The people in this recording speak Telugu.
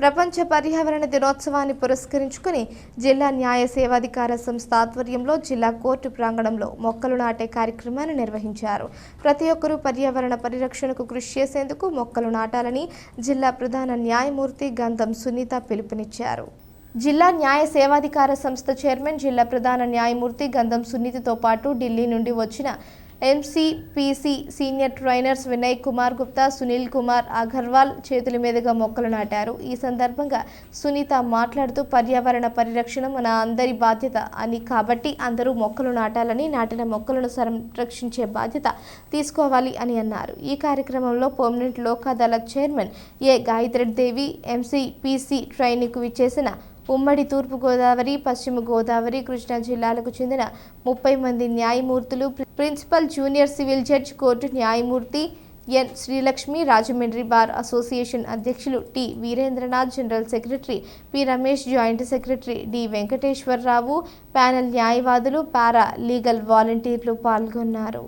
ప్రపంచ పర్యావరణ దినోత్సవాన్ని పురస్కరించుకుని జిల్లా న్యాయ సేవాధికార సంస్థ ఆధ్వర్యంలో జిల్లా కోర్టు ప్రాంగణంలో మొక్కలు నాటే కార్యక్రమాన్ని నిర్వహించారు. ప్రతి ఒక్కరూ పర్యావరణ పరిరక్షణకు కృషి చేసేందుకు మొక్కలు నాటాలని జిల్లా ప్రధాన న్యాయమూర్తి గంధం సునీత పిలుపునిచ్చారు. జిల్లా న్యాయ సేవాధికార సంస్థ చైర్మన్ జిల్లా ప్రధాన న్యాయమూర్తి గంధం సునీతతో పాటు ఢిల్లీ నుండి వచ్చిన ఎంసీపీసీ సీనియర్ ట్రైనర్స్ వినయ్ కుమార్ గుప్తా, సునీల్ కుమార్ అగర్వాల్ చేతుల మీదుగా మొక్కలు నాటారు. ఈ సందర్భంగా సునీత మాట్లాడుతూ పర్యావరణ పరిరక్షణ మన అందరి బాధ్యత అని, కాబట్టి అందరూ మొక్కలు నాటాలని, నాటిన మొక్కలను సంరక్షించే బాధ్యత తీసుకోవాలి అని అన్నారు. ఈ కార్యక్రమంలో పర్మనెంట్ లోక్ అదాలత్ చైర్మన్ ఏ గాయత్రీదేవి, ఎంసీపీసీ ట్రైనీకి విచ్చేసిన ఉమ్మడి తూర్పు గోదావరి, పశ్చిమ గోదావరి, కృష్ణా జిల్లాలకు చెందిన 30 మంది న్యాయమూర్తులు, principal junior civil judge court న్యాయమూర్తి N Srilakshmi, Rajahmundry bar association అధ్యక్షులు T Veerendranath, general secretary P Ramesh, joint secretary D Venkateswara Rao, panel న్యాయవాదులు, పారా లీగల్ వాలంటీర్లు పాల్గొన్నారు.